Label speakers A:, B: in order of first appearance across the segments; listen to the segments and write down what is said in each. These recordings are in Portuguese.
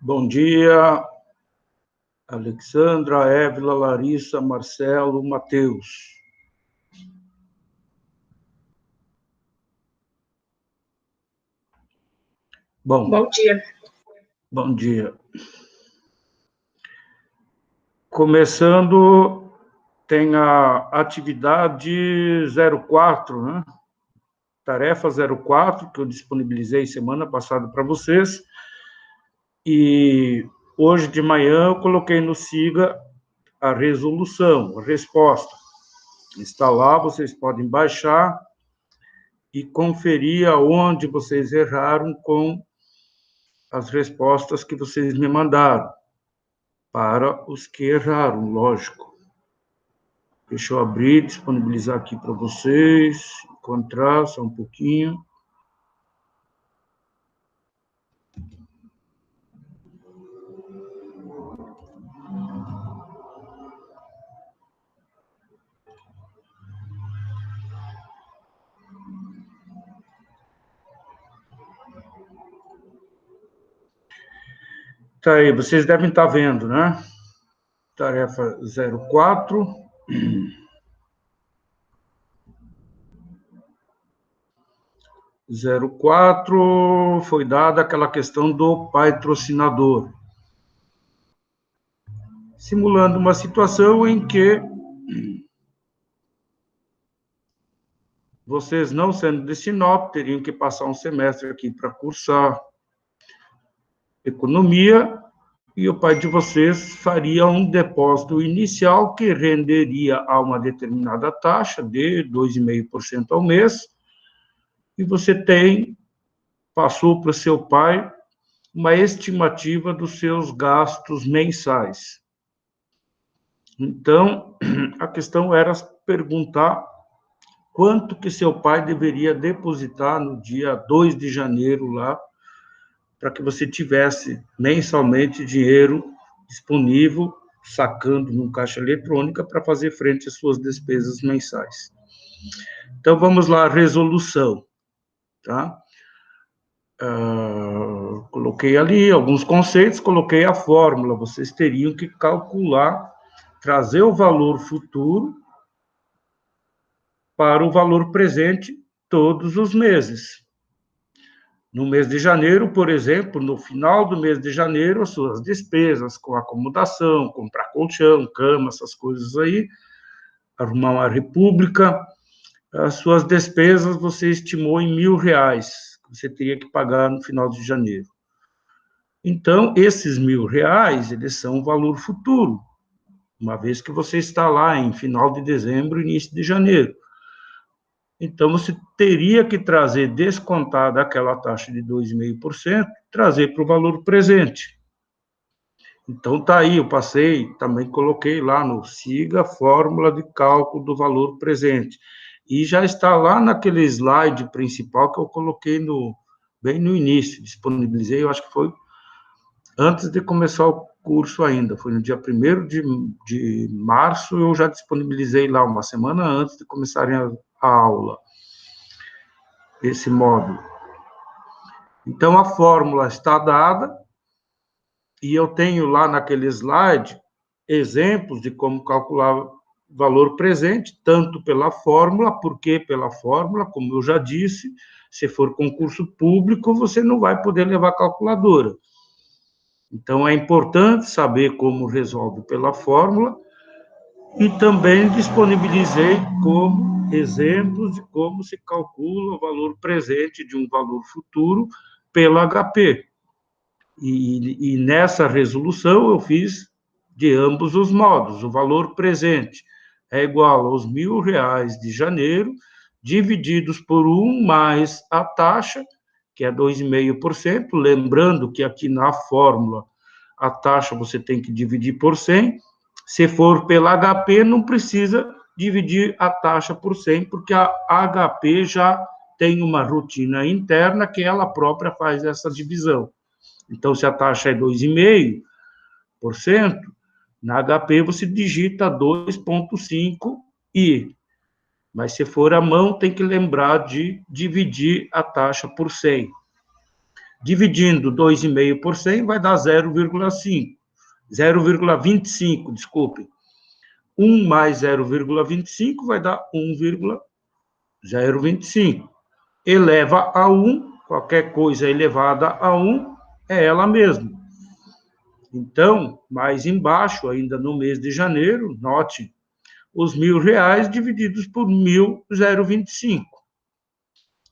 A: Bom dia, Alexandra, Évila, Larissa, Marcelo, Matheus.
B: Bom dia.
A: Bom dia. Começando, tem a atividade 04, né? Tarefa 04, que eu disponibilizei semana passada para vocês. E hoje de manhã eu coloquei no SIGA a resolução, a resposta. Está lá, vocês podem baixar e conferir aonde vocês erraram com as respostas que vocês me mandaram, para os que erraram, lógico. Deixa eu abrir, disponibilizar aqui para vocês, encontrar só um pouquinho. Tá aí, vocês devem estar vendo, né? Tarefa 04. Zero 04 foi dada aquela questão do patrocinador, simulando uma situação em que vocês, não sendo de Sinop, teriam que passar um semestre aqui para cursar economia, e o pai de vocês faria um depósito inicial que renderia a uma determinada taxa de 2,5% ao mês, e você passou para o seu pai uma estimativa dos seus gastos mensais. Então, a questão era perguntar quanto que seu pai deveria depositar no dia 2 de janeiro lá, para que você tivesse mensalmente dinheiro disponível, sacando num caixa eletrônica para fazer frente às suas despesas mensais. Então, vamos lá, resolução, tá? Coloquei ali alguns conceitos, coloquei a fórmula, vocês teriam que calcular, trazer o valor futuro para o valor presente todos os meses. No mês de janeiro, por exemplo, no final do mês de janeiro, as suas despesas com acomodação, comprar colchão, cama, essas coisas aí, arrumar uma república, as suas despesas você estimou em R$ 1.000, que você teria que pagar no final de janeiro. Então, esses R$ 1.000, eles são o valor futuro, uma vez que você está lá em final de dezembro, início de janeiro. Então, você teria que trazer, descontada aquela taxa de 2,5%, trazer para o valor presente. Então, está aí, eu passei, também coloquei lá no SIGA a fórmula de cálculo do valor presente. E já está lá naquele slide principal que eu coloquei bem no início, disponibilizei, eu acho que foi antes de começar o curso ainda, foi no dia 1º de março, eu já disponibilizei lá, uma semana antes de começarem a aula, esse módulo. Então, a fórmula está dada, e eu tenho lá naquele slide exemplos de como calcular valor presente, tanto pela fórmula, porque pela fórmula, como eu já disse, se for concurso público, você não vai poder levar calculadora. Então, é importante saber como resolve pela fórmula, e também disponibilizei como exemplos de como se calcula o valor presente de um valor futuro pelo HP. E nessa resolução eu fiz de ambos os modos. O valor presente é igual aos R$ 1.000 de janeiro, divididos por 1 mais a taxa, que é 2,5%. Lembrando que aqui na fórmula, a taxa você tem que dividir por 100. Se for pela HP, não precisa dividir a taxa por 100, porque a HP já tem uma rotina interna que ela própria faz essa divisão. Então, se a taxa é 2,5%, na HP você digita 2,5 e, mas se for à mão, tem que lembrar de dividir a taxa por 100. Dividindo 2,5 por 100 vai dar 0,25, desculpe. 1 mais 0,25 vai dar 1,025. Eleva a 1, qualquer coisa elevada a 1 é ela mesma. Então, mais embaixo, ainda no mês de janeiro, note, os R$ 1.000 divididos por 1.025.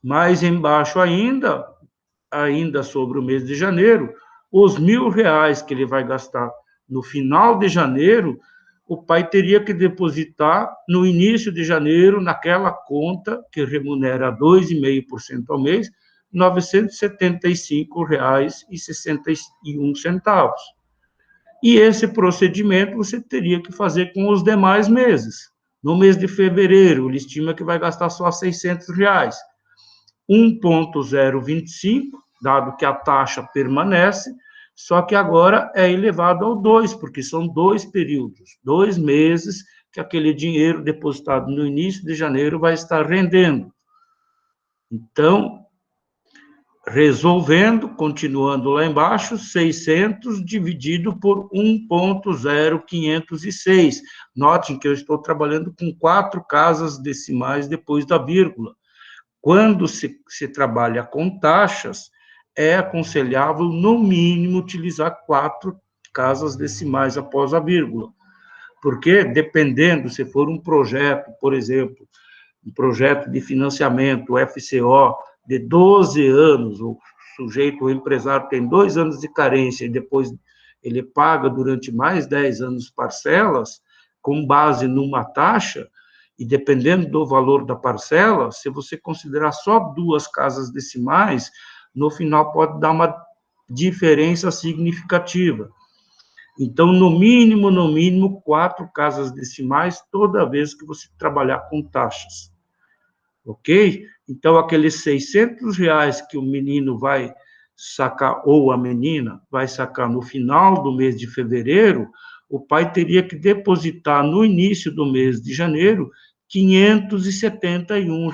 A: Mais embaixo ainda sobre o mês de janeiro, os R$ 1.000 que ele vai gastar no final de janeiro, o pai teria que depositar no início de janeiro, naquela conta que remunera 2,5% ao mês, R$ 975,61. E esse procedimento você teria que fazer com os demais meses. No mês de fevereiro, ele estima que vai gastar só R$ 600. 1,025, dado que a taxa permanece, só que agora é elevado ao 2, porque são 2 períodos, 2 meses que aquele dinheiro depositado no início de janeiro vai estar rendendo. Então, resolvendo, continuando lá embaixo, 600 dividido por 1,0506. Notem que eu estou trabalhando com 4 casas decimais depois da vírgula. Quando se trabalha com taxas, é aconselhável, no mínimo, utilizar 4 casas decimais após a vírgula. Porque, dependendo, se for um projeto, por exemplo, um projeto de financiamento, FCO, de 12 anos, o sujeito, o empresário, tem 2 anos de carência e depois ele paga durante mais 10 anos parcelas, com base numa taxa, e dependendo do valor da parcela, se você considerar só 2 casas decimais, no final pode dar uma diferença significativa. Então, no mínimo, 4 casas decimais toda vez que você trabalhar com taxas. Ok? Então, aqueles R$ 600 que o menino vai sacar, ou a menina vai sacar no final do mês de fevereiro, o pai teria que depositar no início do mês de janeiro R$ 571.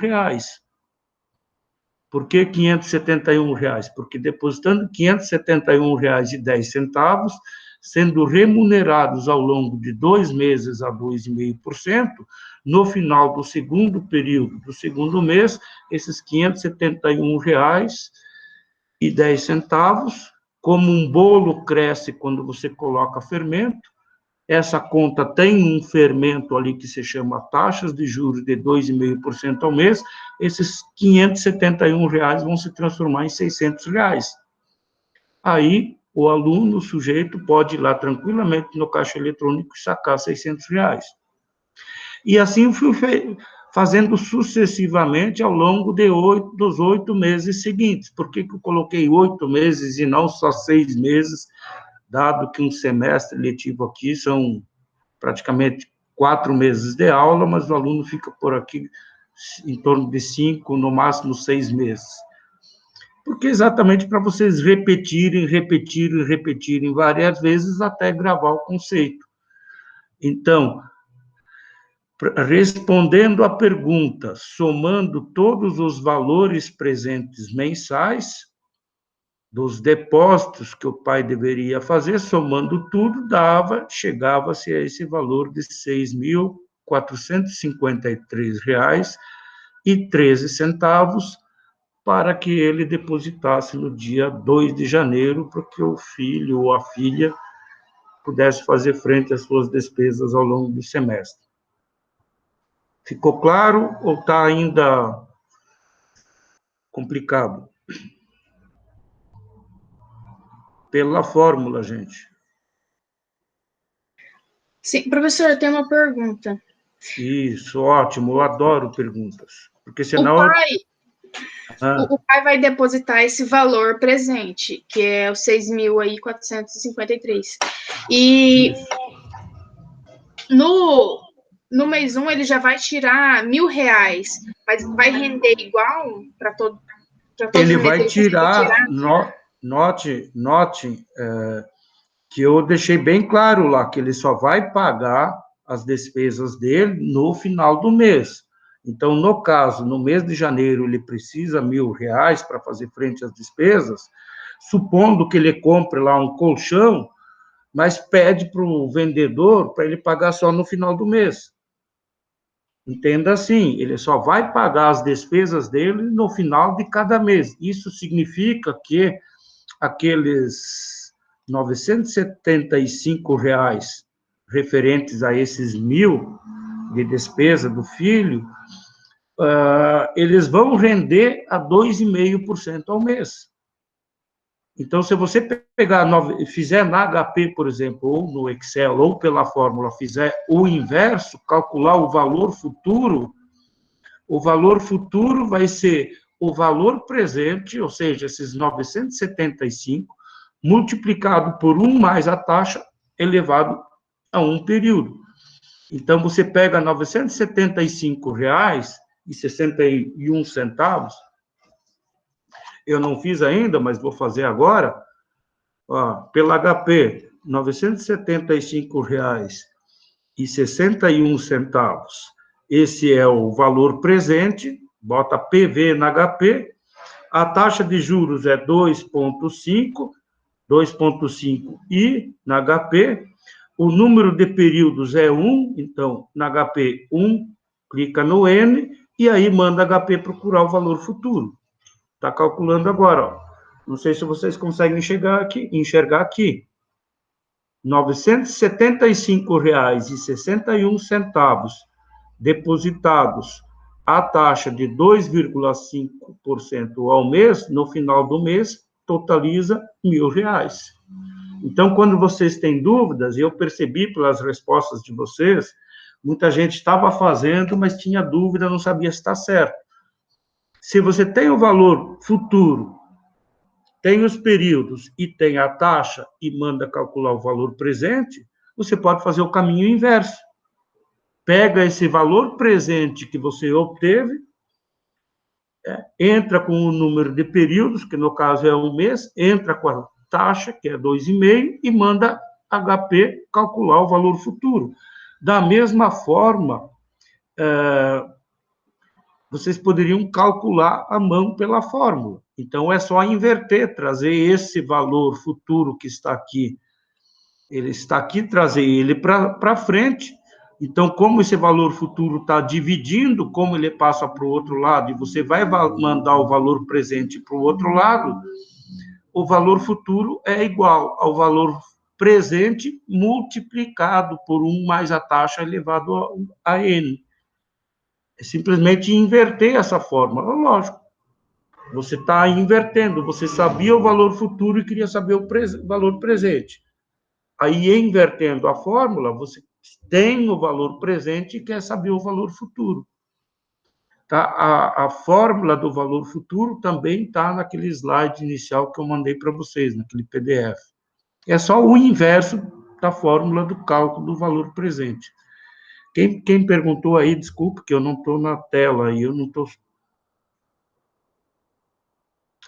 A: Por que R$ 571? Porque depositando R$ 571,10, sendo remunerados ao longo de 2 meses a 2,5%, no final do segundo período, do segundo mês, esses R$ 571,10, como um bolo cresce quando você coloca fermento, essa conta tem um fermento ali que se chama taxas de juros de 2,5% ao mês, esses R$ 571 vão se transformar em R$ 600. Aí, o aluno, o sujeito, pode ir lá tranquilamente no caixa eletrônico e sacar R$ 600. E assim fui fazendo sucessivamente ao longo dos 8 meses seguintes. Por que eu coloquei 8 meses e não só 6 meses, dado que um semestre letivo aqui são praticamente 4 meses de aula, mas o aluno fica por aqui em torno de 5, no máximo 6 meses. Porque exatamente para vocês repetirem várias vezes até gravar o conceito. Então, respondendo à pergunta, somando todos os valores presentes mensais, dos depósitos que o pai deveria fazer, somando tudo, chegava-se a esse valor de R$ 6.453,13, para que ele depositasse no dia 2 de janeiro, para que o filho ou a filha pudesse fazer frente às suas despesas ao longo do semestre. Ficou claro ou está ainda complicado? Pela fórmula, gente.
B: Sim, professor, eu tenho uma pergunta.
A: Isso, ótimo, eu adoro perguntas. Porque senão...
B: O pai vai depositar esse valor presente, que é os 6.453. E no mês 1 ele já vai tirar R$ 1.000, mas vai render igual para todo
A: ele vai tirar, note que eu deixei bem claro lá, que ele só vai pagar as despesas dele no final do mês. Então, no caso, no mês de janeiro, ele precisa R$ 1.000 para fazer frente às despesas, supondo que ele compre lá um colchão, mas pede para o vendedor para ele pagar só no final do mês. Entenda assim, ele só vai pagar as despesas dele no final de cada mês. Isso significa que aqueles R$ 975 referentes a esses 1.000 de despesa do filho, eles vão render a 2,5% ao mês. Então, se você pegar, fizer na HP, por exemplo, ou no Excel, ou pela fórmula, fizer o inverso, calcular o valor futuro vai ser o valor presente, ou seja, esses 975, multiplicado por 1 mais a taxa, elevado a um período. Então, você pega R$ 975,61, eu não fiz ainda, mas vou fazer agora, pela HP, R$ 975,61. Esse é o valor presente, bota PV na HP, a taxa de juros é 2,5 na HP, o número de períodos é 1, então, na HP 1, clica no N, e aí manda a HP procurar o valor futuro. Está calculando agora, ó. Não sei se vocês conseguem enxergar aqui. R$ 975,61 depositados a taxa de 2,5% ao mês, no final do mês, totaliza R$ 1.000. Então, quando vocês têm dúvidas, e eu percebi pelas respostas de vocês, muita gente estava fazendo, mas tinha dúvida, não sabia se está certo. Se você tem o valor futuro, tem os períodos e tem a taxa e manda calcular o valor presente, você pode fazer o caminho inverso. Pega esse valor presente que você obteve, entra com o número de períodos, que no caso é um mês, entra com a taxa, que é 2,5, e manda HP calcular o valor futuro. Da mesma forma, vocês poderiam calcular à mão pela fórmula. Então, é só inverter, trazer esse valor futuro que está aqui, ele está aqui, trazer ele para frente. Então, como esse valor futuro está dividindo, como ele passa para o outro lado, e você vai mandar o valor presente para o outro lado, o valor futuro é igual ao valor presente multiplicado por 1 mais a taxa elevado a N. É simplesmente inverter essa fórmula. Lógico, você está invertendo, você sabia o valor futuro e queria saber o valor presente. Aí, invertendo a fórmula, você tem o valor presente e quer saber o valor futuro. Tá? A fórmula do valor futuro também está naquele slide inicial que eu mandei para vocês, naquele PDF. É só o inverso da fórmula do cálculo do valor presente. Quem perguntou aí, desculpa, que eu não estou na tela aí, eu não estou...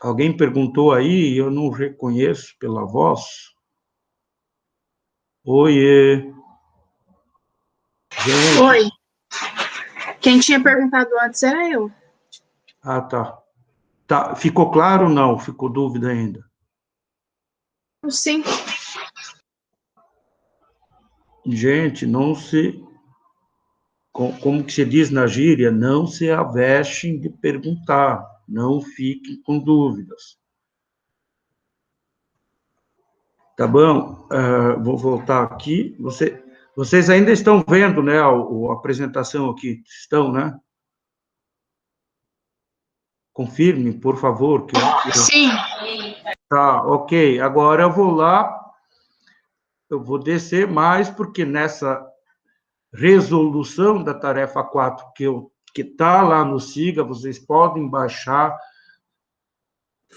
A: Alguém perguntou aí e eu não reconheço pela voz. Oiê.
B: Gente. Oi. Quem tinha perguntado antes era eu.
A: Ah, tá. Tá. Ficou claro ou não? Ficou dúvida ainda?
B: Sim.
A: Gente, não se... Como que se diz na gíria? Não se avestem de perguntar. Não fiquem com dúvidas. Tá bom? Vou voltar aqui. Vocês ainda estão vendo, né, a apresentação aqui? Estão, né? Confirme, por favor.
B: Sim.
A: Tá, ok. Agora eu vou lá, eu vou descer mais, porque nessa resolução da tarefa 4 que está lá no SIGA, vocês podem baixar,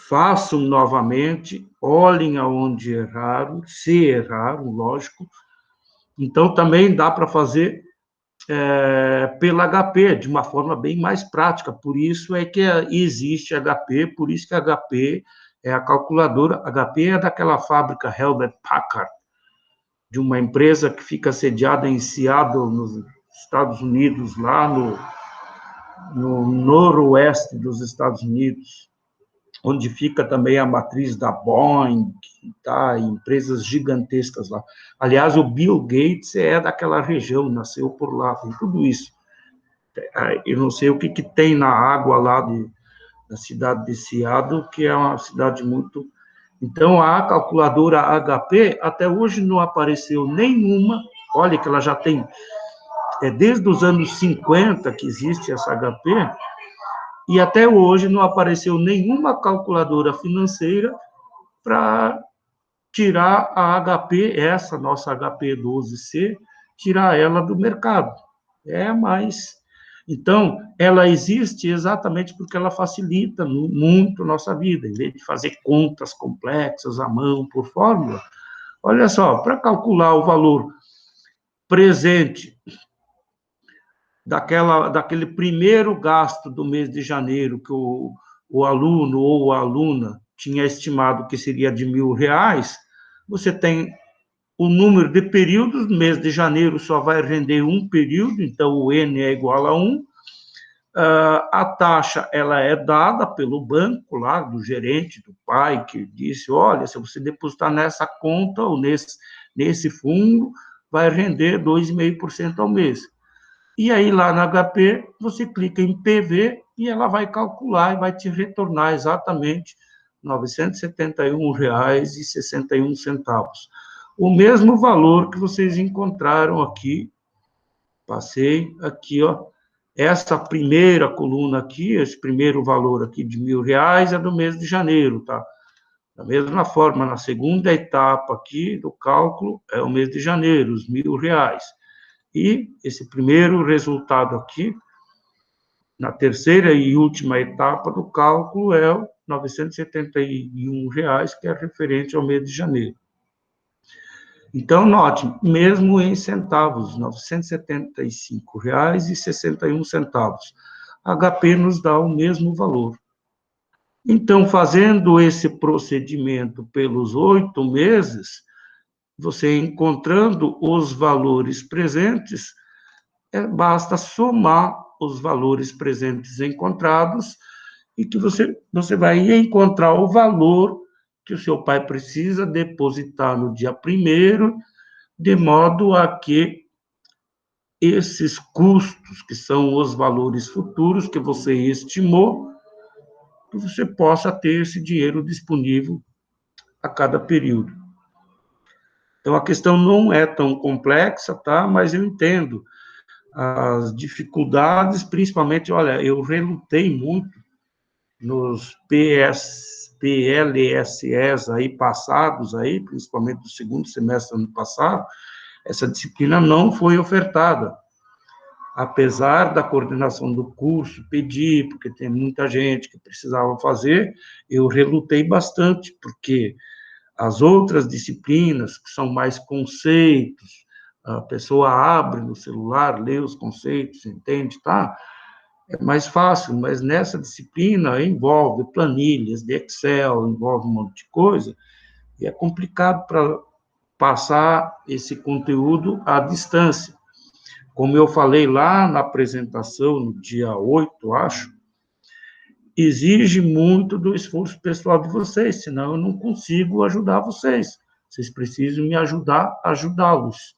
A: façam novamente, olhem aonde erraram, se erraram, lógico. Então, também dá para fazer pela HP, de uma forma bem mais prática. Por isso é que existe HP, por isso que a HP é a calculadora. HP é daquela fábrica Hewlett Packard, de uma empresa que fica sediada em Seattle, nos Estados Unidos, lá no noroeste dos Estados Unidos. onde fica também a matriz da Boeing, tá? Empresas gigantescas lá. Aliás, o Bill Gates é daquela região, nasceu por lá, tem tudo isso. Eu não sei o que tem na água lá da cidade de Seattle, que é uma cidade muito... Então, a calculadora HP, até hoje não apareceu nenhuma, olha que ela já tem, desde os anos 50 que existe essa HP, e até hoje não apareceu nenhuma calculadora financeira para tirar a HP, essa nossa HP 12C, tirar ela do mercado. Mas... Então, ela existe exatamente porque ela facilita muito a nossa vida, em vez de fazer contas complexas à mão, por fórmula. Olha só, para calcular o valor presente daquele primeiro gasto do mês de janeiro, que o aluno ou a aluna tinha estimado que seria de R$1.000, você tem o número de períodos, no mês de janeiro só vai render um período, então o N é igual a 1. A taxa ela é dada pelo banco lá, do gerente, do pai, que disse, olha, se você depositar nessa conta ou nesse fundo, vai render 2,5% ao mês. E aí, lá na HP, você clica em PV e ela vai calcular e vai te retornar exatamente R$ 971,61. O mesmo valor que vocês encontraram aqui, passei aqui, ó, essa primeira coluna aqui, esse primeiro valor aqui de R$1.000 é do mês de janeiro, tá? Da mesma forma, na segunda etapa aqui do cálculo, é o mês de janeiro, os R$1.000. E esse primeiro resultado aqui, na terceira e última etapa do cálculo, é o R$ 971, que é referente ao mês de janeiro. Então, note, mesmo em centavos, R$ 975,61. HP nos dá o mesmo valor. Então, fazendo esse procedimento pelos 8 meses, você encontrando os valores presentes, basta somar os valores presentes encontrados e que você vai encontrar o valor que o seu pai precisa depositar no dia 1º, de modo a que esses custos, que são os valores futuros que você estimou, que você possa ter esse dinheiro disponível a cada período. Então, a questão não é tão complexa, tá? Mas eu entendo as dificuldades, principalmente, olha, eu relutei muito nos PLSEs aí passados, aí, principalmente do segundo semestre do ano passado, essa disciplina não foi ofertada. Apesar da coordenação do curso pedir, porque tem muita gente que precisava fazer, eu relutei bastante, porque as outras disciplinas, que são mais conceitos, a pessoa abre no celular, lê os conceitos, entende, tá? É mais fácil, mas nessa disciplina envolve planilhas de Excel, envolve um monte de coisa, e é complicado para passar esse conteúdo à distância. Como eu falei lá na apresentação, no dia 8, acho, exige muito do esforço pessoal de vocês, senão eu não consigo ajudar vocês. Vocês precisam me ajudar a ajudá-los.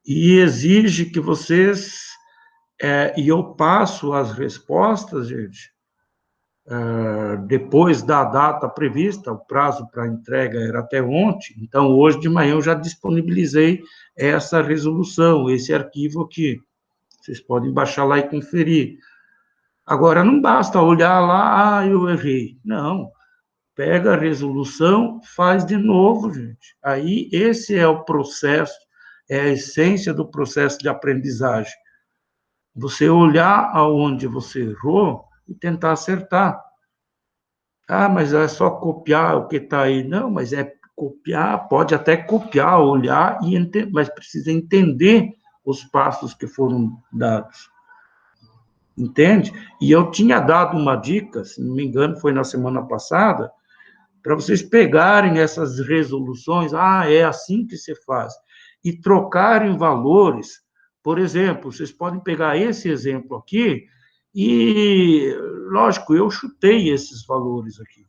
A: E exige que vocês... e eu passo as respostas, gente, depois da data prevista, o prazo para entrega era até ontem, então hoje de manhã eu já disponibilizei essa resolução, esse arquivo aqui. Vocês podem baixar lá e conferir. Agora, não basta olhar lá, eu errei. Não. Pega a resolução, faz de novo, gente. Aí, esse é o processo, é a essência do processo de aprendizagem. Você olhar aonde você errou e tentar acertar. Ah, mas é só copiar o que está aí. Não, mas é copiar, pode até copiar, olhar, mas precisa entender os passos que foram dados. Entende? E eu tinha dado uma dica, se não me engano, foi na semana passada, para vocês pegarem essas resoluções, é assim que se faz, e trocarem valores. Por exemplo, vocês podem pegar esse exemplo aqui E, lógico, eu chutei esses valores aqui.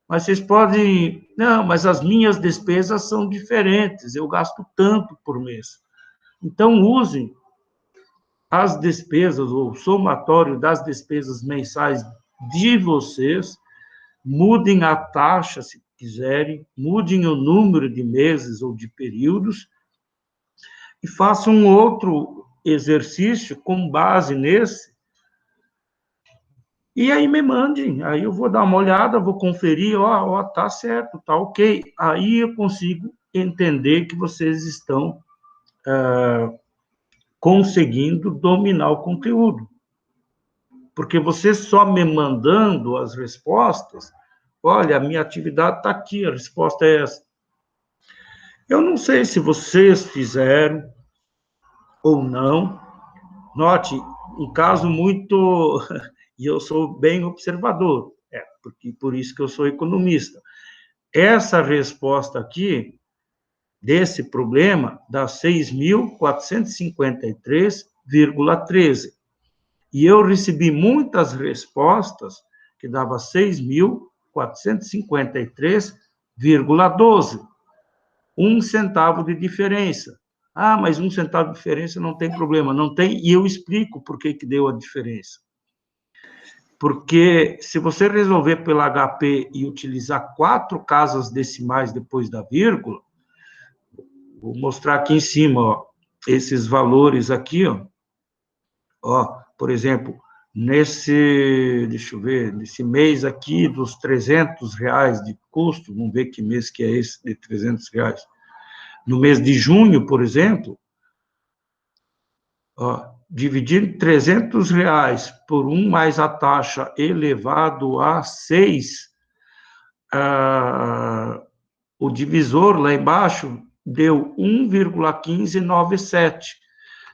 A: Mas vocês podem... Não, mas as minhas despesas são diferentes, eu gasto tanto por mês. Então, usem as despesas, ou o somatório das despesas mensais de vocês, mudem a taxa, se quiserem, mudem o número de meses ou de períodos, e façam um outro exercício com base nesse, e aí me mandem, aí eu vou dar uma olhada, vou conferir, ó, tá certo, tá ok. Aí eu consigo entender que vocês estão conseguindo dominar o conteúdo. Porque você só me mandando as respostas, olha, a minha atividade está aqui, a resposta é essa. Eu não sei se vocês fizeram ou não. Note, um caso muito... E eu sou bem observador, porque por isso que eu sou economista. Essa resposta aqui, desse problema, dá 6.453,13. E eu recebi muitas respostas que dava 6.453,12. 1 centavo de diferença. Ah, mas 1 centavo de diferença não tem problema. Não tem, e eu explico por que deu a diferença. Porque se você resolver pela HP e utilizar 4 casas decimais depois da vírgula, vou mostrar aqui em cima, ó, esses valores aqui, ó, por exemplo, deixa eu ver, nesse mês aqui dos R$300 de custo, vamos ver que mês que é esse de R$300. No mês de junho, por exemplo, ó, dividir R$300 por 1 mais a taxa elevado a 6, o divisor lá embaixo deu 1,1597.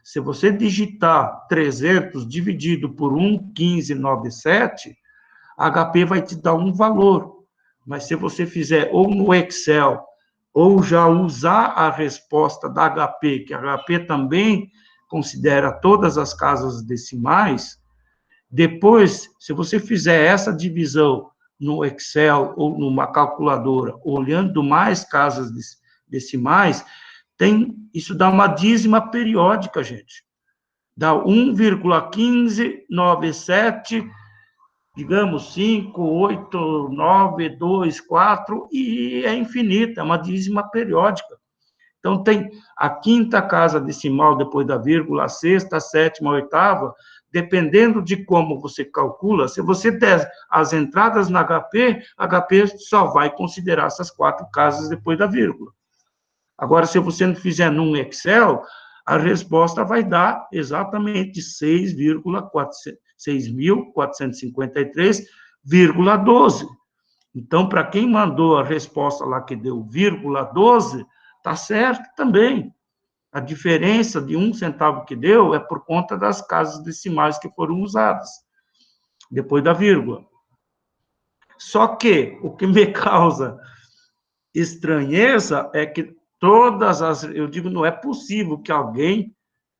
A: Se você digitar 300 dividido por 1,1597, HP vai te dar um valor. Mas se você fizer ou no Excel, ou já usar a resposta da HP, que a HP também considera todas as casas decimais, depois, se você fizer essa divisão no Excel ou numa calculadora, olhando mais casas decimais, isso dá uma dízima periódica, gente. Dá 1,1597, digamos, 5, 8, 9, 2, 4, e é infinita, é uma dízima periódica. Então, tem a quinta casa decimal depois da vírgula, a sexta, a sétima, a oitava, dependendo de como você calcula, se você der as entradas na HP, HP só vai considerar essas 4 casas depois da vírgula. Agora, se você não fizer num Excel, a resposta vai dar exatamente 6.453,12. Então, para quem mandou a resposta lá que deu vírgula 12, está certo também. A diferença de 1 centavo que deu é por conta das casas decimais que foram usadas, depois da vírgula. Só que o que me causa estranheza é que eu digo, não é possível que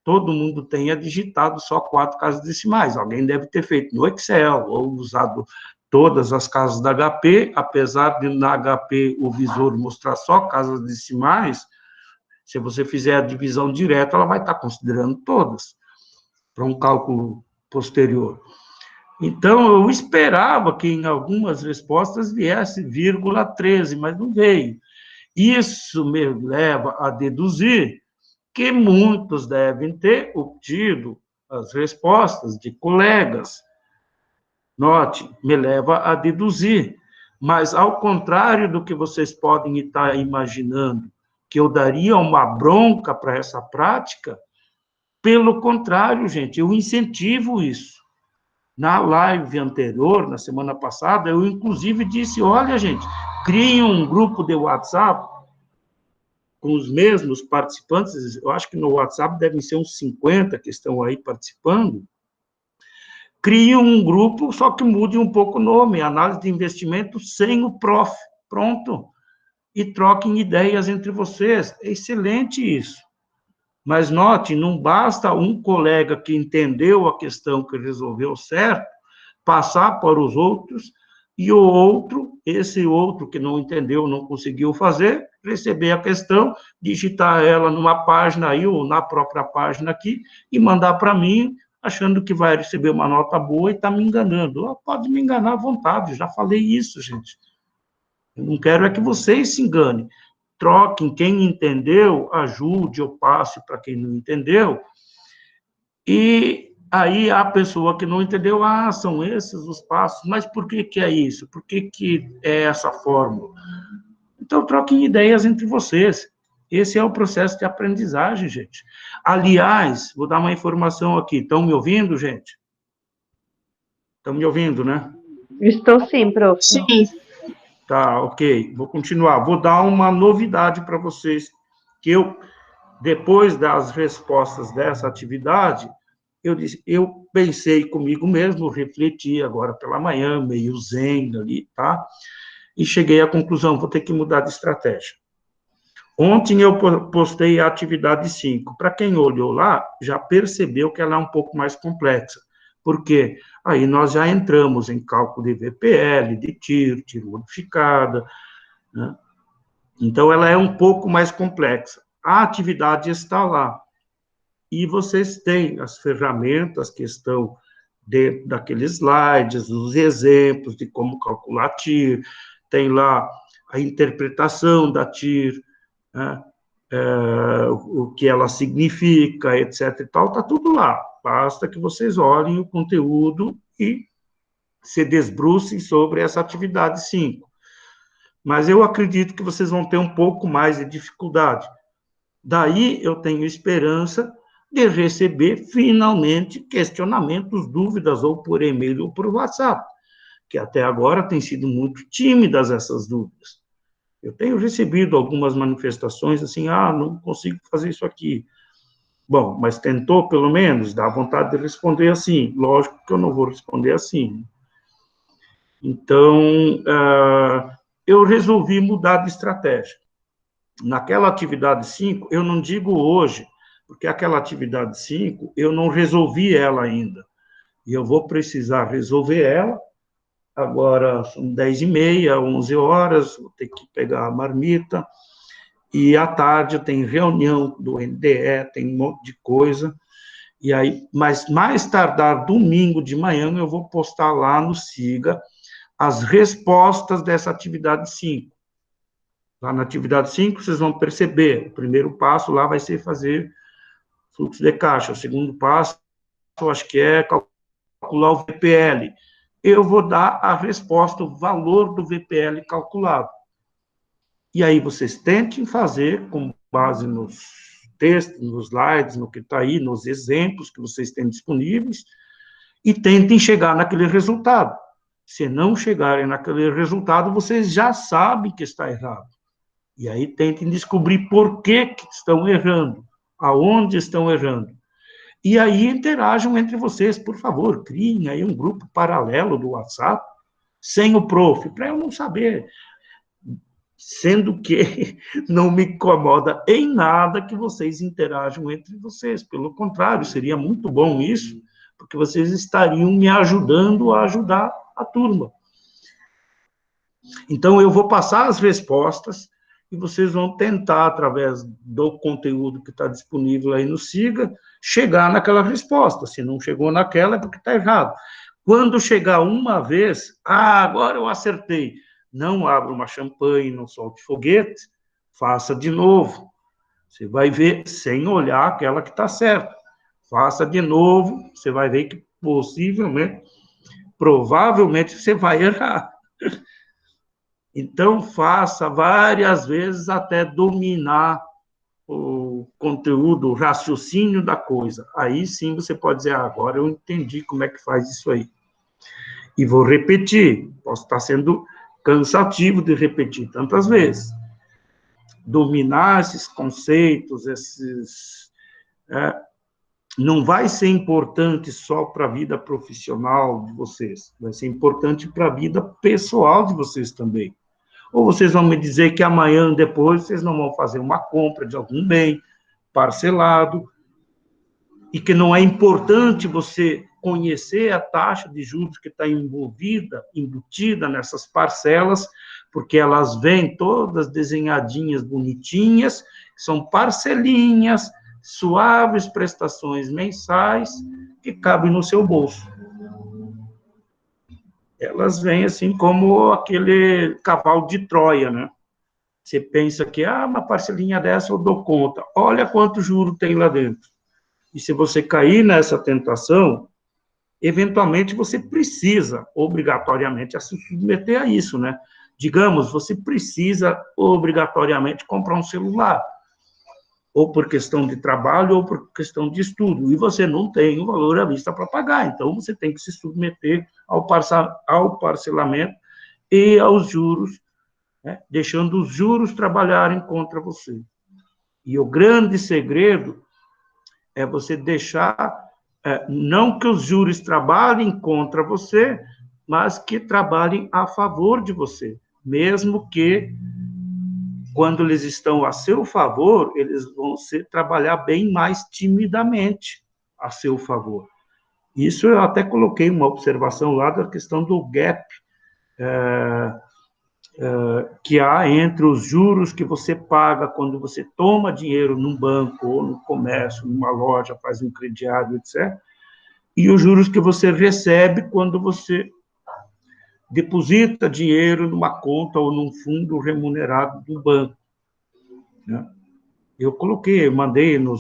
A: todo mundo tenha digitado só 4 casas decimais. Alguém deve ter feito no Excel, ou usado todas as casas da HP, apesar de na HP o visor mostrar só casas decimais, se você fizer a divisão direta, ela vai estar considerando todas, para um cálculo posterior. Então, eu esperava que em algumas respostas viesse vírgula 13, mas não veio. Isso me leva a deduzir que muitos devem ter obtido as respostas de colegas. Note, me leva a deduzir. Mas, ao contrário do que vocês podem estar imaginando, que eu daria uma bronca para essa prática, pelo contrário, gente, eu incentivo isso. Na live anterior, na semana passada, eu inclusive disse, olha, gente, criem um grupo de WhatsApp com os mesmos participantes, eu acho que no WhatsApp devem ser uns 50 que estão aí participando, criem um grupo, só que mude um pouco o nome, análise de investimento sem o prof, pronto, e troquem ideias entre vocês, é excelente isso. Mas note, não basta um colega que entendeu a questão, que resolveu certo, passar para os outros, e o outro, esse outro que não entendeu, não conseguiu fazer, receber a questão, digitar ela numa página aí, ou na própria página aqui, e mandar para mim, achando que vai receber uma nota boa e está me enganando. Pode me enganar à vontade, já falei isso, gente. Eu não quero é que vocês se enganem. Troquem, quem entendeu, ajude ou passe para quem não entendeu. E aí a pessoa que não entendeu, são esses os passos, mas por que que é isso? Por que que é essa fórmula? Então, troquem ideias entre vocês. Esse é o processo de aprendizagem, gente. Aliás, vou dar uma informação aqui. Estão me ouvindo, gente? Estão me ouvindo, né?
C: Estou sim, prof.
B: Sim.
A: Tá, ok. Vou continuar. Vou dar uma novidade para vocês, que eu, depois das respostas dessa atividade, eu pensei comigo mesmo, refleti agora pela manhã, meio zen ali, tá? E cheguei à conclusão, vou ter que mudar de estratégia. Ontem eu postei a atividade 5. Para quem olhou lá, já percebeu que ela é um pouco mais complexa. Por quê? Aí nós já entramos em cálculo de VPL, de TIR modificada, né? Então, ela é um pouco mais complexa. A atividade está lá. E vocês têm as ferramentas que estão dentro daqueles slides, os exemplos de como calcular TIR, tem lá a interpretação da TIR, né? O que ela significa, etc. e tal, está tudo lá. Basta que vocês olhem o conteúdo e se debrucem sobre essa atividade 5. Mas eu acredito que vocês vão ter um pouco mais de dificuldade. Daí eu tenho esperança de receber, finalmente, questionamentos, dúvidas, ou por e-mail ou por WhatsApp, que até agora têm sido muito tímidas essas dúvidas. Eu tenho recebido algumas manifestações assim, não consigo fazer isso aqui. Bom, mas tentou, pelo menos, dá vontade de responder assim. Lógico que eu não vou responder assim. Então, eu resolvi mudar de estratégia. Naquela atividade 5, eu não digo hoje, porque aquela atividade 5, eu não resolvi ela ainda. E eu vou precisar resolver ela. Agora são 10h30, 11 horas, vou ter que pegar a marmita. E à tarde tem reunião do NDE, tem um monte de coisa. E aí, mas mais tardar domingo de manhã, eu vou postar lá no SIGA as respostas dessa atividade 5. Lá na atividade 5, vocês vão perceber, o primeiro passo lá vai ser fazer fluxo de caixa, o segundo passo, eu acho que é calcular o VPL. Eu vou dar a resposta, o valor do VPL calculado. E aí vocês tentem fazer, com base nos textos, nos slides, no que está aí, nos exemplos que vocês têm disponíveis, e tentem chegar naquele resultado. Se não chegarem naquele resultado, vocês já sabem que está errado. E aí tentem descobrir por que estão errando, aonde estão errando. E aí interajam entre vocês, por favor, criem aí um grupo paralelo do WhatsApp, sem o prof, para eu não saber. Sendo que não me incomoda em nada que vocês interajam entre vocês. Pelo contrário, seria muito bom isso, porque vocês estariam me ajudando a ajudar a turma. Então, eu vou passar as respostas e vocês vão tentar, através do conteúdo que está disponível aí no SIGA, chegar naquela resposta. Se não chegou naquela, é porque está errado. Quando chegar uma vez, agora eu acertei. Não abra uma champanhe, não solte foguete, faça de novo. Você vai ver, sem olhar aquela que está certa. Faça de novo, você vai ver que possivelmente, provavelmente, você vai errar. Então, faça várias vezes até dominar o conteúdo, o raciocínio da coisa. Aí sim você pode dizer, agora eu entendi como é que faz isso aí. E vou repetir, posso estar sendo cansativo de repetir tantas vezes. Dominar esses conceitos, não vai ser importante só para a vida profissional de vocês, vai ser importante para a vida pessoal de vocês também. Ou vocês vão me dizer que amanhã, depois, vocês não vão fazer uma compra de algum bem, parcelado, e que não é importante você conhecer a taxa de juros que está embutida nessas parcelas, porque elas vêm todas desenhadinhas, bonitinhas, são parcelinhas, suaves prestações mensais que cabem no seu bolso. Elas vêm assim como aquele cavalo de Troia, né? Você pensa que, uma parcelinha dessa eu dou conta. Olha quanto juro tem lá dentro. E se você cair nessa tentação, eventualmente você precisa, obrigatoriamente, se submeter a isso, né? Digamos, você precisa, obrigatoriamente, comprar um celular, ou por questão de trabalho, ou por questão de estudo, e você não tem o valor à vista para pagar, então você tem que se submeter ao parcelamento e aos juros, né? Deixando os juros trabalharem contra você. E o grande segredo é você deixar, não que os juros trabalhem contra você, mas que trabalhem a favor de você, mesmo que, quando eles estão a seu favor, eles vão trabalhar bem mais timidamente a seu favor. Isso eu até coloquei uma observação lá da questão do gap, que há entre os juros que você paga quando você toma dinheiro num banco, ou no comércio, numa loja, faz um crediário, etc., e os juros que você recebe quando você deposita dinheiro numa conta ou num fundo remunerado do banco, né? Eu mandei no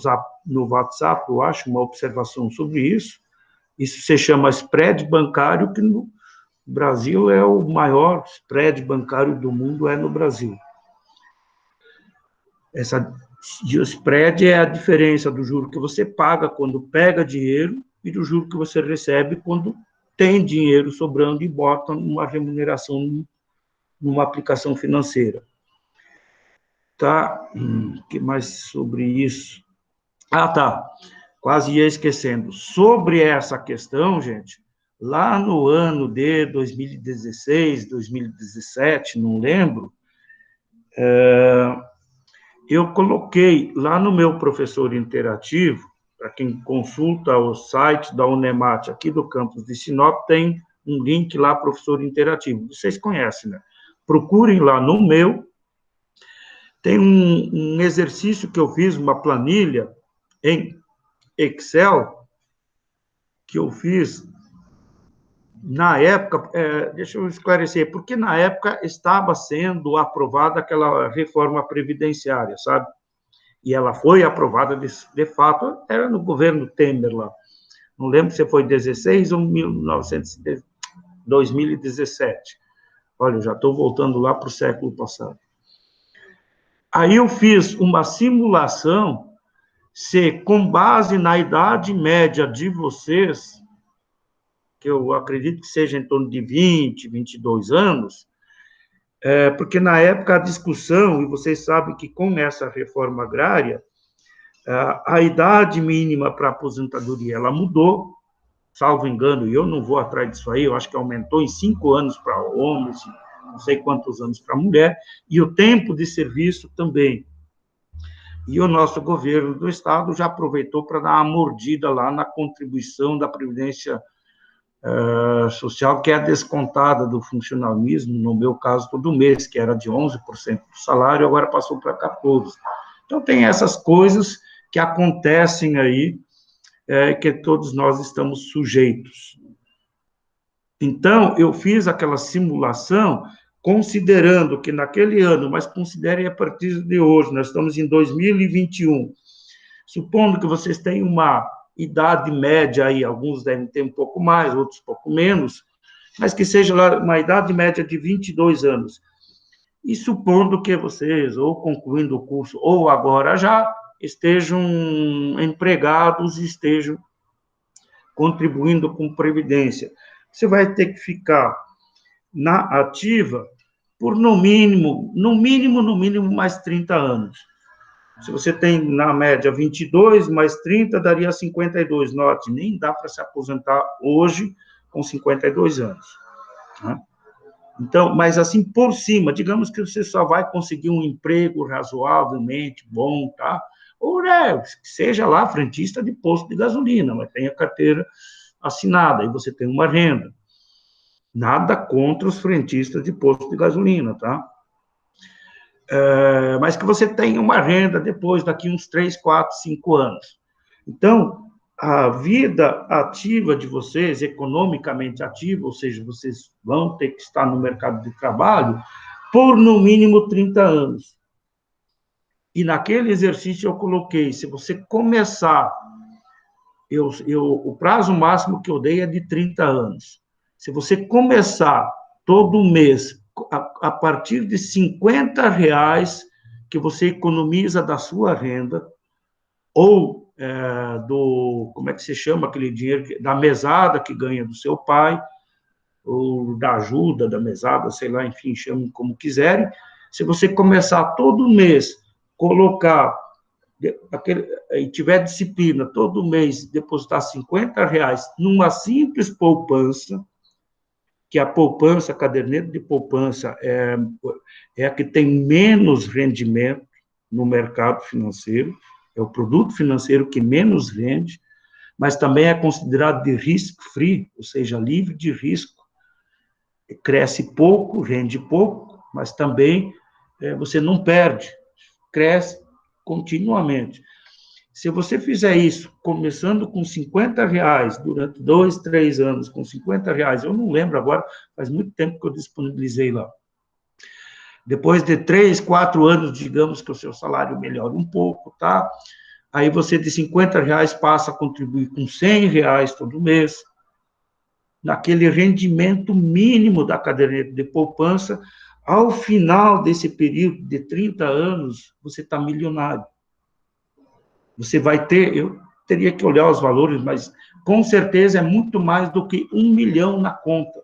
A: WhatsApp, eu acho, uma observação sobre isso. Isso se chama spread bancário, que no Brasil é o maior spread bancário do mundo, é no Brasil. O spread é a diferença do juro que você paga quando pega dinheiro e do juro que você recebe quando tem dinheiro sobrando e bota numa remuneração, numa aplicação financeira. Tá? Que mais sobre isso? Tá. Quase ia esquecendo. Sobre essa questão, gente, lá no ano de 2016, 2017, não lembro, eu coloquei lá no meu professor interativo, para quem consulta o site da Unemat aqui do campus de Sinop, tem um link lá, professor interativo. Vocês conhecem, né? Procurem lá no meu. Tem um exercício que eu fiz, uma planilha em Excel, que eu fiz na época, deixa eu esclarecer, porque na época estava sendo aprovada aquela reforma previdenciária, sabe? E ela foi aprovada de fato, era no governo Temer lá. Não lembro se foi 16 ou 2017. Olha, eu já estou voltando lá para o século passado. Aí eu fiz uma simulação se, com base na idade média de vocês, que eu acredito que seja em torno de 20, 22 anos, porque na época a discussão, e vocês sabem que com essa reforma agrária, a idade mínima para aposentadoria, ela mudou, salvo engano, e eu não vou atrás disso aí, eu acho que aumentou em 5 anos para homens, não sei quantos anos para mulher, e o tempo de serviço também. E o nosso governo do Estado já aproveitou para dar uma mordida lá na contribuição da Previdência Social, que é descontada do funcionalismo, no meu caso, todo mês, que era de 11% do salário, agora passou para 14%. Então, tem essas coisas que acontecem aí, que todos nós estamos sujeitos. Então, eu fiz aquela simulação considerando que naquele ano, mas considerem a partir de hoje, nós estamos em 2021, supondo que vocês tenham uma idade média aí, alguns devem ter um pouco mais, outros um pouco menos, mas que seja lá uma idade média de 22 anos. E supondo que vocês, ou concluindo o curso, ou agora já, estejam empregados e estejam contribuindo com previdência. Você vai ter que ficar na ativa por no mínimo, mais 30 anos. Se você tem, na média, 22, mais 30, daria 52. Note, nem dá para se aposentar hoje com 52 anos. Né? Então, mas assim, por cima, digamos que você só vai conseguir um emprego razoavelmente bom, tá? ou né, que seja lá frentista de posto de gasolina, mas tenha carteira assinada, aí você tem uma renda. Nada contra os frentistas de posto de gasolina, tá? Mas que você tenha uma renda depois, daqui uns 3, 4, 5 anos. Então, a vida ativa de vocês, economicamente ativa, ou seja, vocês vão ter que estar no mercado de trabalho por no mínimo 30 anos. E naquele exercício eu coloquei, se você começar, o prazo máximo que eu dei é de 30 anos. Se você começar todo mês, a partir de R$ 50 que você economiza da sua renda, ou como é que se chama aquele dinheiro, da mesada que ganha do seu pai, ou da ajuda da mesada, sei lá, enfim, chamem como quiserem. Se você começar todo mês, colocar, e tiver disciplina, todo mês, depositar R$ 50 numa simples poupança, que a poupança, a caderneta de poupança, é a que tem menos rendimento no mercado financeiro, é o produto financeiro que menos rende, mas também é considerado de risk-free, ou seja, livre de risco. Cresce pouco, rende pouco, mas também você não perde, cresce continuamente. Se você fizer isso, começando com R$ 50, durante 2, 3 anos, com R$ 50, eu não lembro agora, faz muito tempo que eu disponibilizei lá. Depois de 3, 4 anos, digamos que o seu salário melhora um pouco, tá? Aí você de R$ 50 passa a contribuir com R$ 100 todo mês, naquele rendimento mínimo da caderneta de poupança. Ao final desse período de 30 anos, você está milionário. Você vai ter, eu teria que olhar os valores, mas com certeza é muito mais do que 1 milhão na conta.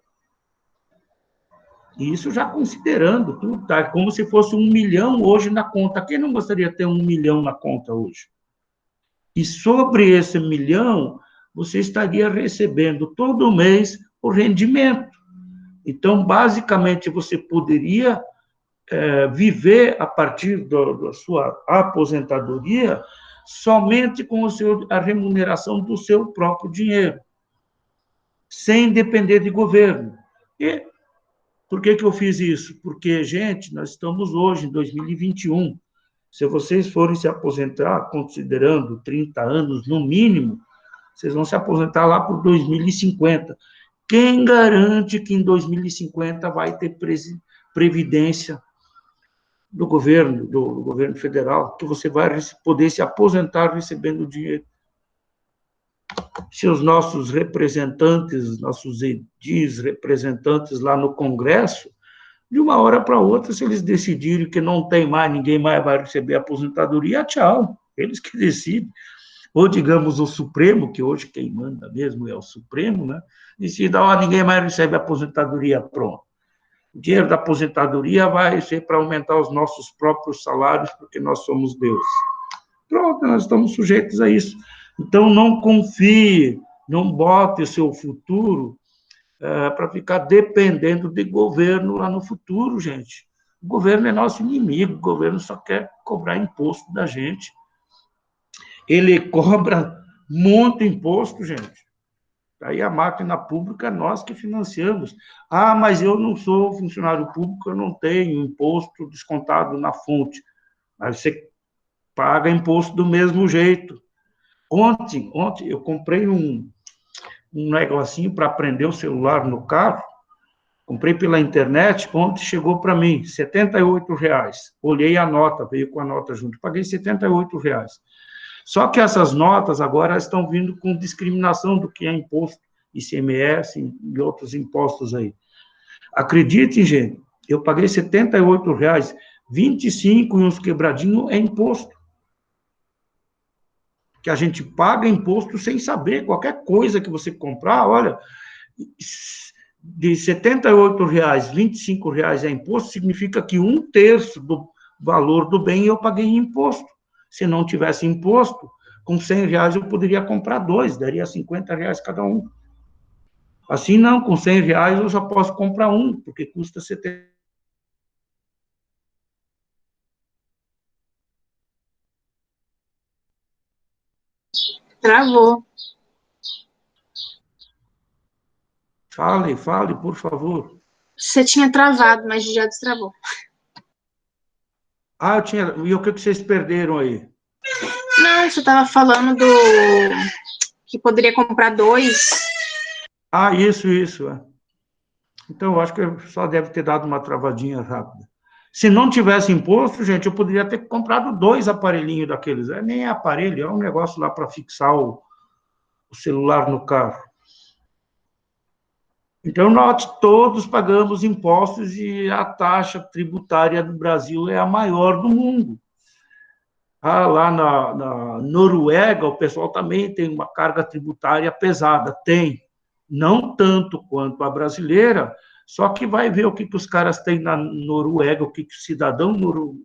A: E isso já considerando tudo, tá? Como se fosse 1 milhão hoje na conta. Quem não gostaria de ter 1 milhão na conta hoje? E sobre esse 1 milhão, você estaria recebendo todo mês o rendimento. Então, basicamente, você poderia viver a partir da sua aposentadoria somente com a remuneração do seu próprio dinheiro, sem depender de governo. E por que eu fiz isso? Porque, gente, nós estamos hoje em 2021. Se vocês forem se aposentar, considerando 30 anos no mínimo, vocês vão se aposentar lá por 2050. Quem garante que em 2050 vai ter previdência do governo federal, que você vai poder se aposentar recebendo dinheiro? Se os nossos representantes, nossos edis, representantes lá no Congresso, de uma hora para outra, se eles decidirem que não tem mais, ninguém mais vai receber aposentadoria, tchau, eles que decidem. Ou, digamos, o Supremo, que hoje quem manda mesmo é o Supremo, né? Decida, ninguém mais recebe aposentadoria, pronto. O dinheiro da aposentadoria vai ser para aumentar os nossos próprios salários, porque nós somos deuses. Pronto, nós estamos sujeitos a isso. Então, não confie, não bote o seu futuro para ficar dependendo de governo lá no futuro, gente. O governo é nosso inimigo, o governo só quer cobrar imposto da gente. Ele cobra muito imposto, gente. Aí a máquina pública, nós que financiamos. Mas eu não sou funcionário público, eu não tenho imposto descontado na fonte. Mas você paga imposto do mesmo jeito. Ontem eu comprei um negocinho para prender o celular no carro, comprei pela internet, ontem chegou para mim, R$ 78. Olhei a nota, veio com a nota junto, paguei R$ 78. Só que essas notas agora estão vindo com discriminação do que é imposto, ICMS e outros impostos aí. Acreditem, gente, eu paguei R$ 78, 25 e uns quebradinhos é imposto. Que a gente paga imposto sem saber, qualquer coisa que você comprar, olha, de R$ 78, R$ 25 é imposto, significa que 1/3 do valor do bem eu paguei em imposto. Se não tivesse imposto, com R$ 100 eu poderia comprar 2, daria R$ 50 cada um. Assim não, com R$ 100 eu só posso comprar um, porque custa 70.
B: Travou.
A: Fale, por favor.
B: Você tinha travado, mas já destravou.
A: Ah, eu tinha... E o que vocês perderam aí?
B: Não, você estava falando do que poderia comprar 2.
A: Ah, isso. Então, eu acho que eu só deve ter dado uma travadinha rápida. Se não tivesse imposto, gente, eu poderia ter comprado 2 aparelhinhos daqueles. Nem é aparelho, é um negócio lá para fixar o celular no carro. Então, note, todos pagamos impostos e a taxa tributária do Brasil é a maior do mundo. Ah, lá na Noruega, o pessoal também tem uma carga tributária pesada. Tem. Não tanto quanto a brasileira, só que vai ver o que os caras têm na Noruega, o que o cidadão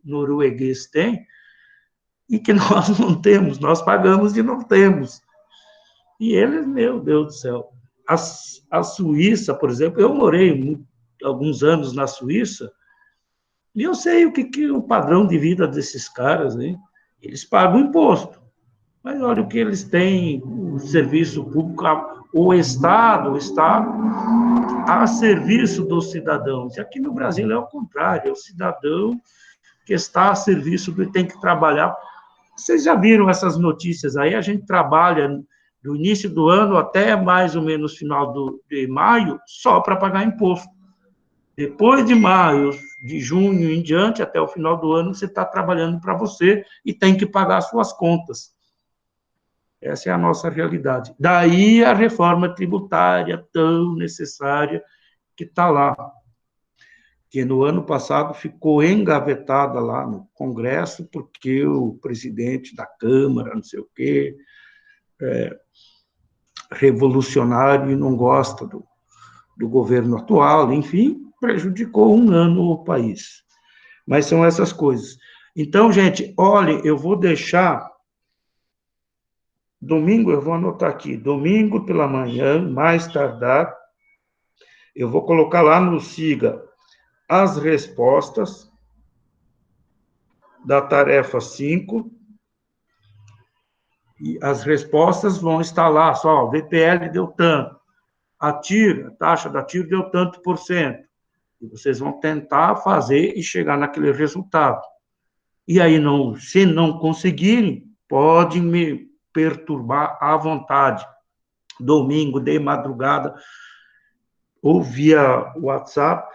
A: norueguês tem, e que nós não temos. Nós pagamos e não temos. E eles, meu Deus do céu. A Suíça, por exemplo, eu morei alguns anos na Suíça, e eu sei que o padrão de vida desses caras, hein? Eles pagam imposto, mas olha o que eles têm, o serviço público, o Estado está a serviço dos cidadãos. E aqui no Brasil é o contrário, é o cidadão que está a serviço do tem que trabalhar. Vocês já viram essas notícias aí? A gente trabalha do início do ano até mais ou menos final de maio só para pagar imposto. Depois de maio, de junho em diante, até o final do ano, você está trabalhando para você e tem que pagar suas contas. Essa é a nossa realidade. Daí a reforma tributária tão necessária que está lá, que no ano passado ficou engavetada lá no Congresso, porque o presidente da Câmara, não sei o quê, revolucionário e não gosta do governo atual, enfim, prejudicou um ano o país. Mas são essas coisas. Então, gente, olha, eu vou deixar domingo, eu vou anotar aqui, domingo pela manhã, mais tardar, eu vou colocar lá no Siga as respostas da tarefa 5, e as respostas vão estar lá, só, o VPL deu tanto, a taxa da TIR deu tanto por cento, e vocês vão tentar fazer e chegar naquele resultado. E aí, se não conseguirem, podem me perturbar à vontade, domingo, de madrugada, ou via WhatsApp,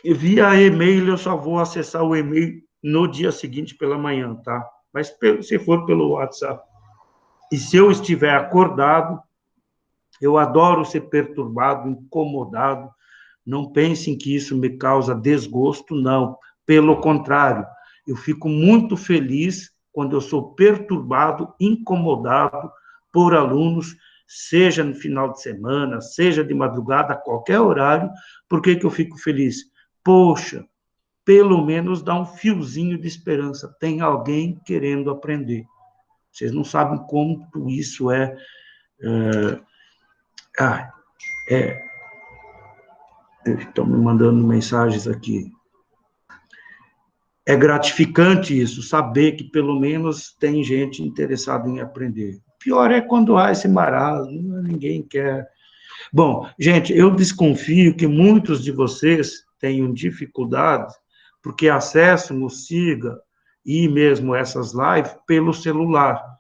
A: via e-mail, eu só vou acessar o e-mail no dia seguinte pela manhã, tá? Mas se for pelo WhatsApp, e se eu estiver acordado, eu adoro ser perturbado, incomodado, não pensem que isso me causa desgosto, não. Pelo contrário, eu fico muito feliz quando eu sou perturbado, incomodado por alunos, seja no final de semana, seja de madrugada, a qualquer horário. Por que eu fico feliz? Poxa, pelo menos dá um fiozinho de esperança. Tem alguém querendo aprender. Vocês não sabem como isso é... Estão me mandando mensagens aqui. É gratificante isso, saber que pelo menos tem gente interessada em aprender. Pior é quando há esse marasmo, ninguém quer. Bom, gente, eu desconfio que muitos de vocês tenham dificuldade, porque acessam o Siga e mesmo essas lives pelo celular.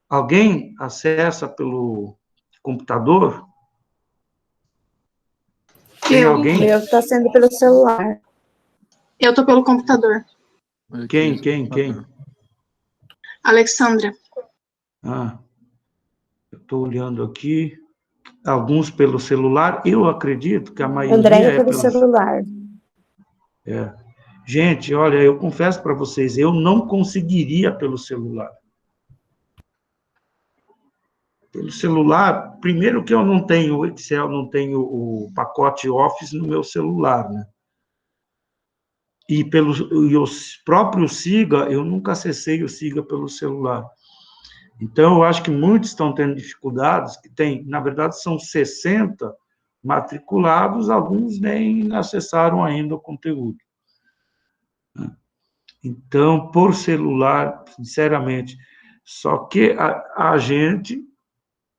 A: Alguém acessa pelo computador? Tem alguém?
C: O meu está sendo pelo celular.
B: Eu tô pelo computador.
A: Quem?
B: Alexandra.
A: Eu estou olhando aqui. Alguns pelo celular, eu acredito que a maioria
C: Andréia pelo celular.
A: Gente, olha, eu confesso para vocês, eu não conseguiria pelo celular. Pelo celular, primeiro que eu não tenho o Excel, não tenho o pacote Office no meu celular, né? E o próprio Siga, eu nunca acessei o Siga pelo celular. Então, eu acho que muitos estão tendo dificuldades, que tem, na verdade, são 60 matriculados, alguns nem acessaram ainda o conteúdo. Então, por celular, sinceramente, Só que a gente,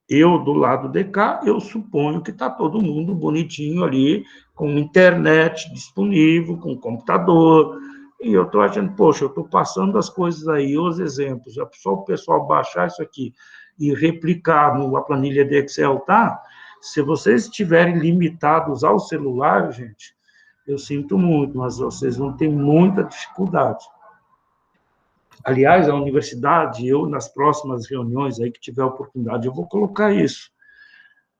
A: eu do lado de cá, eu suponho que está todo mundo bonitinho ali, com internet disponível, com computador, e eu estou achando, poxa, eu estou passando as coisas aí, os exemplos, é só o pessoal baixar isso aqui e replicar na planilha de Excel, tá? Se vocês estiverem limitados ao celular, gente, eu sinto muito, mas vocês vão ter muita dificuldade. Aliás, a universidade, eu, nas próximas reuniões aí que tiver oportunidade, eu vou colocar isso.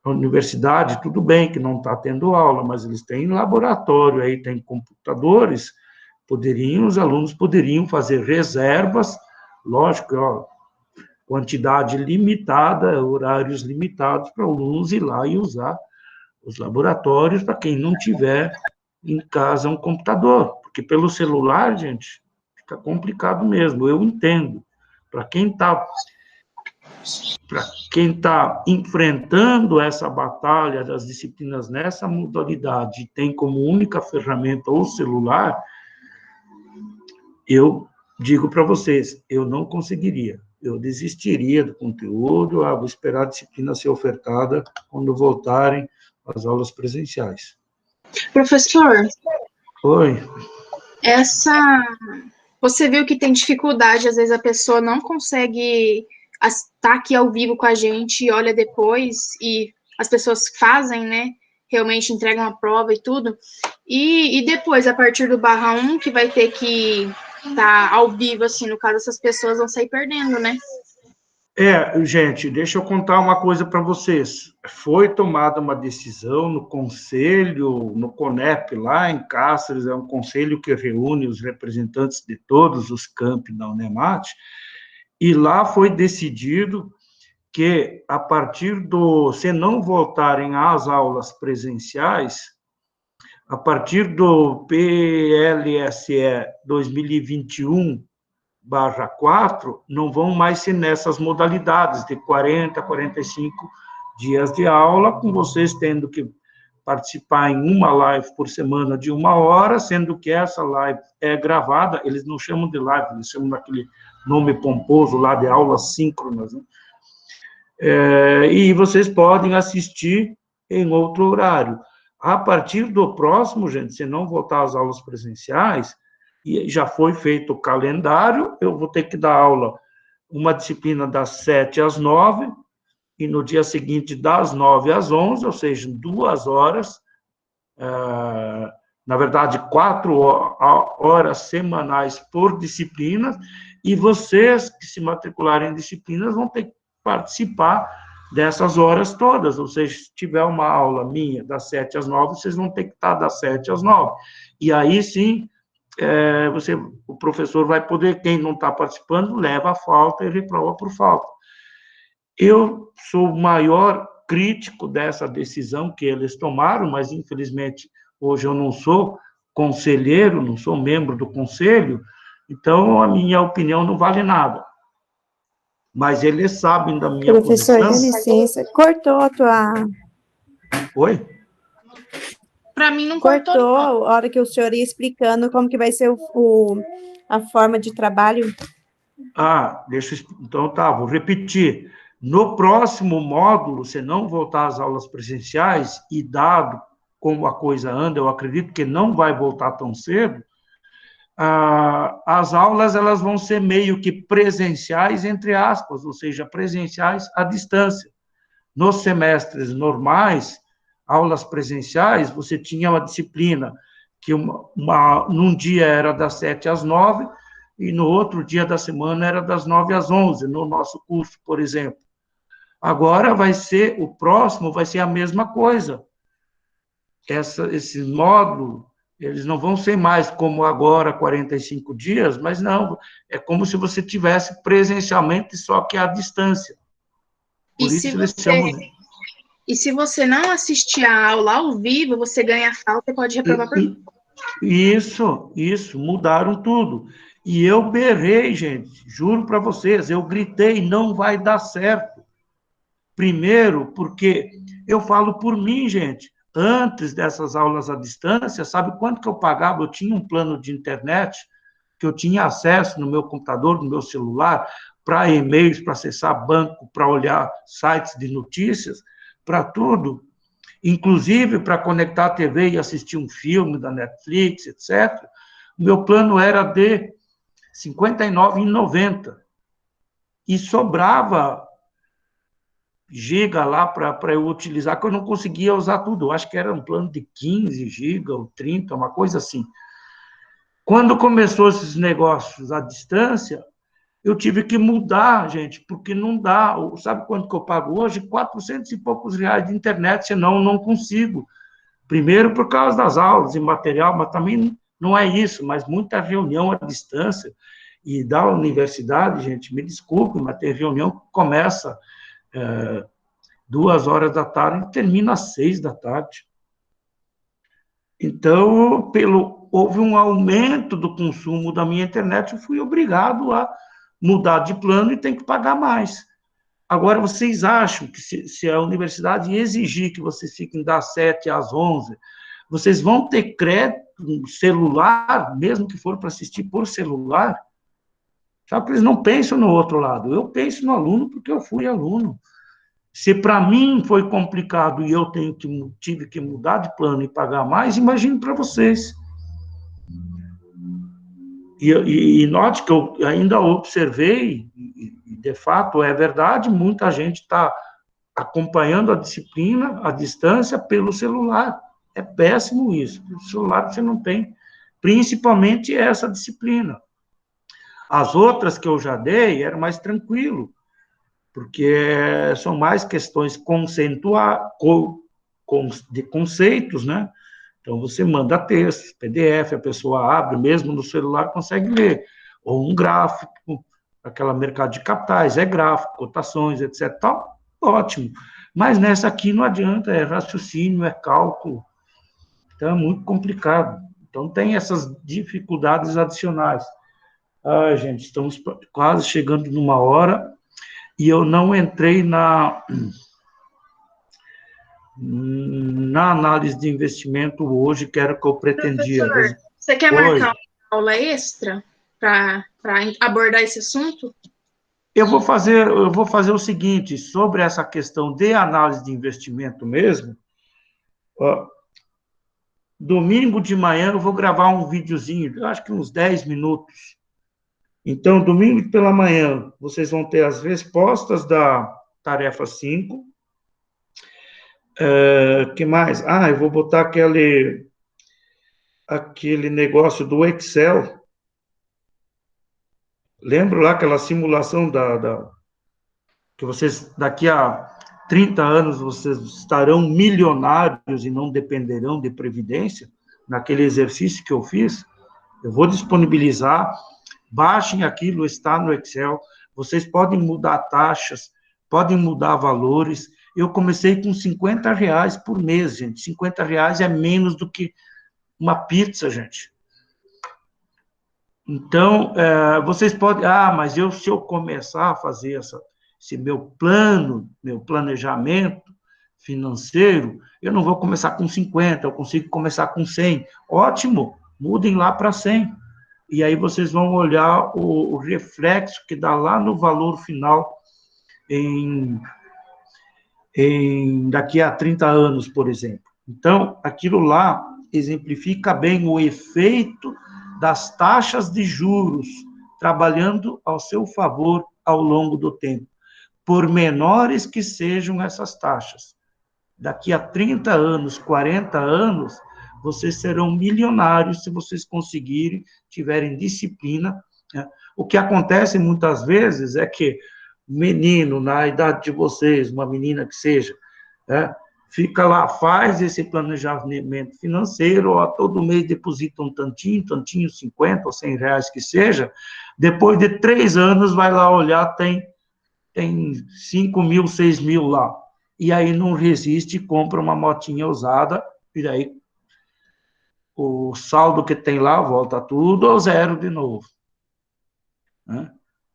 A: A universidade, tudo bem que não está tendo aula, mas eles têm laboratório aí, tem computadores, os alunos poderiam fazer reservas, lógico, ó, quantidade limitada, horários limitados para alunos ir lá e usar os laboratórios para quem não tiver em casa um computador, porque pelo celular, gente, fica complicado mesmo, eu entendo. Para quem está enfrentando essa batalha das disciplinas nessa modalidade e tem como única ferramenta o celular, eu digo para vocês, eu não conseguiria. Eu desistiria do conteúdo, vou esperar a disciplina ser ofertada quando voltarem às aulas presenciais.
B: Professor,
A: Oi.
B: Você viu que tem dificuldade, às vezes a pessoa não consegue estar aqui ao vivo com a gente, olha depois, e as pessoas fazem, né? Realmente entregam a prova e tudo. E depois, a partir do /1, que vai ter que estar ao vivo, assim, no caso, essas pessoas vão sair perdendo, né?
A: Gente, deixa eu contar uma coisa para vocês. Foi tomada uma decisão no conselho, no CONEP, lá em Cáceres, é um conselho que reúne os representantes de todos os campi da Unemat, e lá foi decidido que, a partir se não voltarem às aulas presenciais, a partir do PLSE 2021/4, não vão mais ser nessas modalidades de 40, 45 dias de aula, com vocês tendo que participar em uma live por semana de 1 hora, sendo que essa live é gravada, eles não chamam de live, eles chamam daquele nome pomposo lá de aulas síncronas, né? E vocês podem assistir em outro horário. A partir do próximo, gente, se não voltar às aulas presenciais, e já foi feito o calendário, eu vou ter que dar aula, uma disciplina das 7 às 9, e no dia seguinte das 9 às 11, ou seja, 2 horas, na verdade, 4 horas semanais por disciplina, e vocês que se matricularem em disciplinas vão ter que participar dessas horas todas, ou seja, se tiver uma aula minha das 7 às 9, vocês vão ter que estar das 7 às 9, e aí sim, o professor vai poder, quem não está participando, leva a falta e reprova por falta. Eu sou o maior crítico dessa decisão que eles tomaram, mas, infelizmente, hoje eu não sou conselheiro, não sou membro do conselho, então a minha opinião não vale nada. Mas eles sabem da minha
C: Professor,
A: posição.
C: dá licença, cortou a tua...
A: Oi?
B: Para mim não cortou, não.
C: a hora que o senhor ia explicando como que vai ser a forma de trabalho.
A: Então tá, vou repetir. No próximo módulo, se não voltar às aulas presenciais, e dado como a coisa anda, eu acredito que não vai voltar tão cedo, as aulas elas vão ser meio que presenciais, entre aspas, ou seja, presenciais à distância. Nos semestres normais, aulas presenciais, você tinha uma disciplina que num dia era das 7 às 9, e no outro dia da semana era das 9 às 11, no nosso curso, por exemplo. Agora o próximo vai ser a mesma coisa. Esse módulo, eles não vão ser mais como agora, 45 dias, mas não, é como se você tivesse presencialmente, só que à distância. Por isso eles chamam...
B: E se você não assistir a aula ao vivo, você ganha falta e pode reprovar por...
A: Isso, mudaram tudo. E eu berrei, gente, juro para vocês, eu gritei, não vai dar certo. Primeiro, porque eu falo por mim, gente, antes dessas aulas à distância, sabe quanto que eu pagava? Eu tinha um plano de internet, que eu tinha acesso no meu computador, no meu celular, para e-mails, para acessar banco, para olhar sites de notícias, para tudo, inclusive para conectar a TV e assistir um filme da Netflix, etc. O meu plano era de R$ 59,90 e sobrava giga lá para eu utilizar, que eu não conseguia usar tudo. Eu acho que era um plano de 15 giga ou 30, uma coisa assim. Quando começou esses negócios à distância, eu tive que mudar, gente, porque não dá. Sabe quanto que eu pago hoje? 400 e poucos reais de internet, senão eu não consigo. Primeiro por causa das aulas e material, mas também não é isso, mas muita reunião à distância. E da universidade, gente, me desculpe, mas tem reunião que começa 2 horas da tarde e termina às 6 da tarde. Então, houve um aumento do consumo da minha internet, eu fui obrigado a mudar de plano e tem que pagar mais. Agora, vocês acham que se a universidade exigir que vocês fiquem das 7 às 11, vocês vão ter crédito no celular, mesmo que for para assistir por celular? Sabe que eles não pensam no outro lado. Eu penso no aluno porque eu fui aluno. Se para mim foi complicado e eu tive que mudar de plano e pagar mais, imagine para vocês. E note que eu ainda observei, e de fato é verdade, muita gente está acompanhando a disciplina à distância pelo celular. É péssimo isso. Pelo celular você não tem, principalmente essa disciplina. As outras que eu já dei era mais tranquilo, porque são mais questões de conceitos, né? Então, você manda texto, PDF, a pessoa abre, mesmo no celular, consegue ler. Ou um gráfico, aquela mercado de capitais, é gráfico, cotações, etc. Tal, ótimo. Mas nessa aqui não adianta, é raciocínio, é cálculo. Então, é muito complicado. Então, tem essas dificuldades adicionais. Ai, gente, estamos quase chegando numa hora e eu não entrei na análise de investimento hoje, que era o que eu pretendia.
B: Professor, você quer marcar uma aula extra para abordar esse assunto?
A: Eu vou fazer o seguinte, sobre essa questão de análise de investimento mesmo, ó, domingo de manhã eu vou gravar um videozinho, eu acho que uns 10 minutos. Então, domingo pela manhã, vocês vão ter as respostas da tarefa 5. Que mais? Eu vou botar aquele negócio do Excel. Lembra lá aquela simulação que vocês, daqui a 30 anos, vocês estarão milionários e não dependerão de previdência? Naquele exercício que eu fiz, eu vou disponibilizar, baixem aquilo, está no Excel, vocês podem mudar taxas, podem mudar valores. Eu comecei com R$ 50 por mês, gente. R$ 50 é menos do que uma pizza, gente. Então, vocês podem... mas se eu começar a fazer esse meu plano, meu planejamento financeiro, eu não vou começar com 50, eu consigo começar com 100. Ótimo, mudem lá para 100. E aí vocês vão olhar o reflexo que dá lá no valor final daqui a 30 anos, por exemplo. Então, aquilo lá exemplifica bem o efeito das taxas de juros trabalhando ao seu favor ao longo do tempo, por menores que sejam essas taxas. Daqui a 30 anos, 40 anos, vocês serão milionários se vocês conseguirem, tiverem disciplina, né? O que acontece muitas vezes é que menino, na idade de vocês, uma menina que seja, né, fica lá, faz esse planejamento financeiro, ó, todo mês deposita um tantinho, 50 ou 100 reais que seja, depois de 3 anos vai lá olhar, tem 5 mil, 6 mil lá, e aí não resiste, compra uma motinha usada, e daí o saldo que tem lá volta tudo ao zero de novo, né?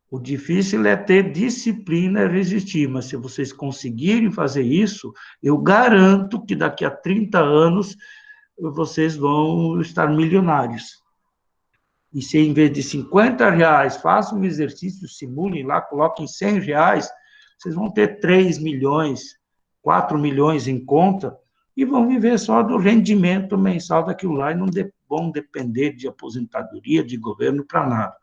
A: O difícil é ter disciplina e resistir, mas se vocês conseguirem fazer isso, eu garanto que daqui a 30 anos vocês vão estar milionários. e se em vez de R$ 50, façam um exercício, simulem lá, coloquem R$ 100, vocês vão ter 3 milhões, 4 milhões em conta, e vão viver só do rendimento mensal daquilo lá, e não vão depender de aposentadoria, de governo, para nada.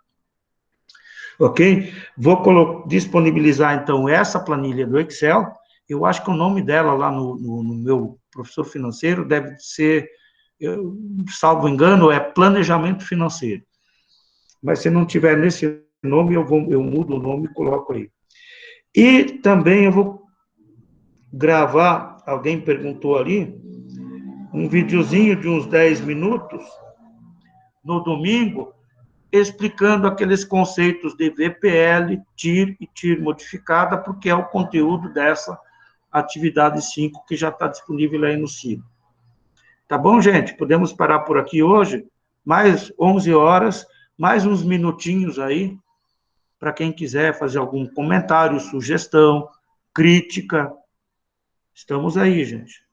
A: Ok? Vou disponibilizar, então, essa planilha do Excel. Eu acho que o nome dela lá no meu professor financeiro deve ser, salvo engano, é planejamento financeiro. Mas se não tiver nesse nome, eu mudo o nome e coloco aí. E também eu vou gravar, alguém perguntou ali, um videozinho de uns 10 minutos, no domingo, explicando aqueles conceitos de VPL, TIR e TIR modificada, porque é o conteúdo dessa atividade 5 que já está disponível aí no SIGA. Tá bom, gente? Podemos parar por aqui hoje, mais 11 horas, mais uns minutinhos aí, para quem quiser fazer algum comentário, sugestão, crítica. Estamos aí, gente.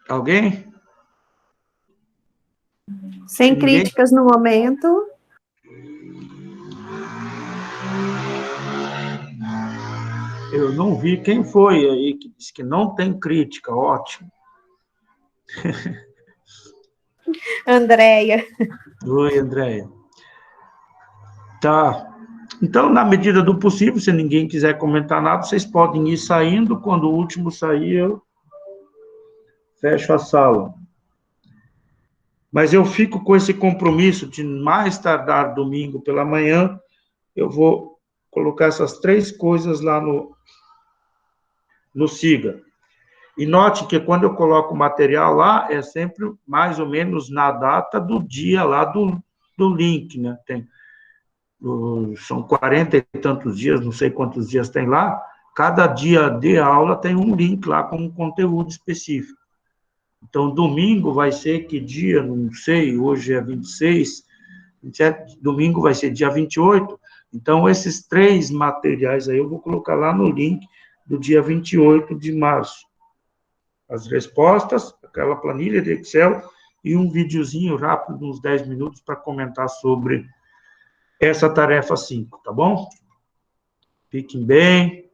A: Alguém?
C: Sem
A: Ninguém?
C: críticas no momento.
A: Eu não vi quem foi aí que disse que não tem crítica. Ótimo.
C: Andréia.
A: Oi, Andréia. Tá. Então, na medida do possível, se ninguém quiser comentar nada, vocês podem ir saindo. Quando o último sair, eu fecho a sala. Mas eu fico com esse compromisso de, mais tardar domingo pela manhã, eu vou colocar essas 3 coisas lá no SIGA. E note que quando eu coloco o material lá, é sempre mais ou menos na data do dia lá do link, né? São 40 e tantos dias, não sei quantos dias tem lá, cada dia de aula tem um link lá com um conteúdo específico. Então, domingo vai ser que dia, não sei, hoje é 26, 27, domingo vai ser dia 28, então esses 3 materiais aí eu vou colocar lá no link do dia 28 de março. As respostas, aquela planilha de Excel e um videozinho rápido, uns 10 minutos, para comentar sobre essa tarefa 5, tá bom? Fiquem bem.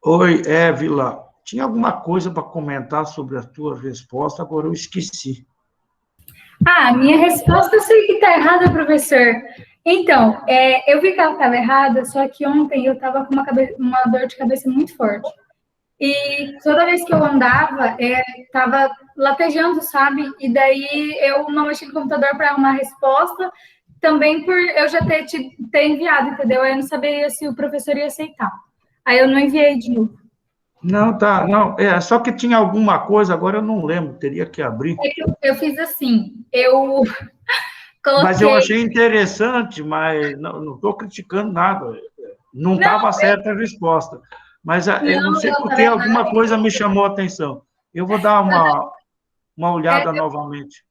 A: Oi, Évila. Tinha alguma coisa para comentar sobre a tua resposta, agora eu esqueci.
D: Ah, minha resposta eu sei que está errada, professor. Então, eu vi que ela estava errada, só que ontem eu estava com uma dor de cabeça muito forte. E toda vez que eu andava, estava latejando, sabe? E daí eu não mexi no computador para arrumar a resposta, também por eu já ter enviado, entendeu? Aí eu não sabia se o professor ia aceitar. Aí eu não enviei de novo.
A: Não, tá, não, só que tinha alguma coisa, agora eu não lembro, teria que abrir.
D: É que eu fiz assim, eu coloquei...
A: Mas eu achei interessante, mas não estou criticando nada, não estava certa a resposta, mas eu não sei porque alguma coisa me chamou a atenção. Eu vou dar uma olhada novamente.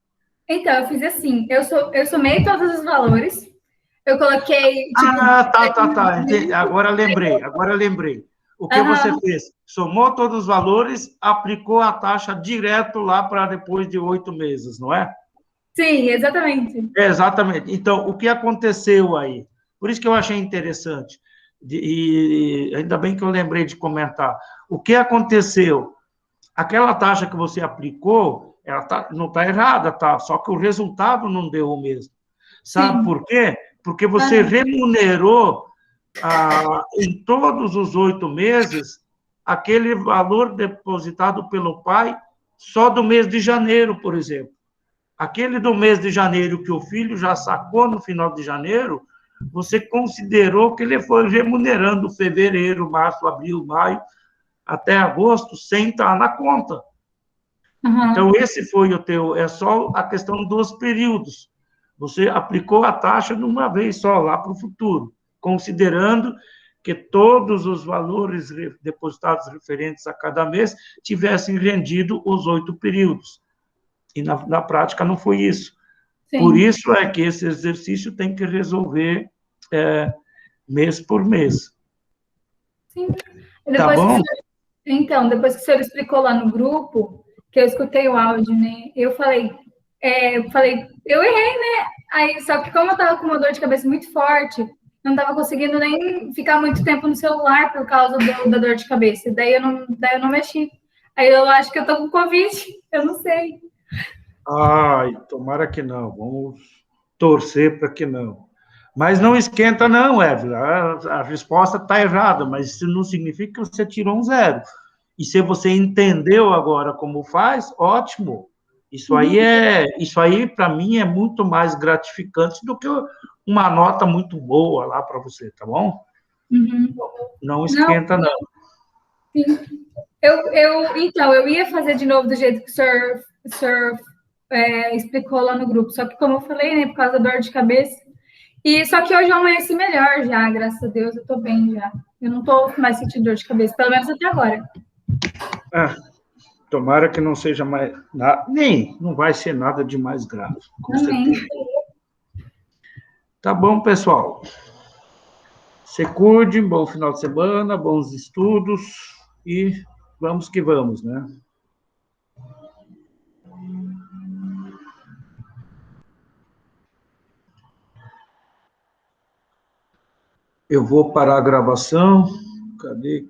D: Então, eu fiz assim, eu somei todos os valores, eu coloquei...
A: Tipo, tá. Agora lembrei. O que você fez? Somou todos os valores, aplicou a taxa direto lá para depois de 8 meses, não é?
D: Sim, exatamente.
A: Exatamente. Então, o que aconteceu aí? Por isso que eu achei interessante. E ainda bem que eu lembrei de comentar. O que aconteceu? Aquela taxa que você aplicou, ela não está errada, tá? Só que o resultado não deu o mesmo. Sabe Sim. por quê? Porque você remunerou em todos os 8 meses aquele valor depositado pelo pai só do mês de janeiro, por exemplo. Aquele do mês de janeiro que o filho já sacou no final de janeiro, você considerou que ele foi remunerando fevereiro, março, abril, maio, até agosto, sem estar na conta. Uhum. Então, esse foi o teu... É só a questão dos períodos. Você aplicou a taxa de uma vez só, lá para o futuro, considerando que todos os valores depositados referentes a cada mês tivessem rendido os 8 períodos. E, na prática, não foi isso. Sim. Por isso é que esse exercício tem que resolver mês por mês.
D: Sim.
A: Tá bom?
D: Então, depois que o senhor explicou lá no grupo, que eu escutei o áudio, né? Eu errei, né? Aí, só que como eu tava com uma dor de cabeça muito forte, não tava conseguindo nem ficar muito tempo no celular por causa da dor de cabeça. Daí eu não mexi. Aí eu acho que eu tô com Covid, eu não sei.
A: Ai, tomara que não. Vamos torcer para que não. Mas não esquenta, não, Evelyn. A resposta está errada, mas isso não significa que você tirou um zero. E se você entendeu agora como faz, ótimo. Isso aí para mim é muito mais gratificante do que uma nota muito boa lá para você, tá bom?
D: Uhum.
A: Não
D: Não,
A: esquenta, não.
D: sim. Então, eu ia fazer de novo do jeito que o senhor explicou lá no grupo, só que como eu falei, né, por causa da dor de cabeça. E só que hoje eu amanheci melhor já, graças a Deus, eu tô bem já. Eu não tô mais sentindo dor de cabeça, pelo menos até agora.
A: Ah, tomara que não seja mais nada, nem não vai ser nada de mais grave, com
D: Amém.
A: certeza. Tá bom, pessoal. Se cuide, bom final de semana, bons estudos e vamos que vamos, né? Eu vou parar a gravação. Cadê?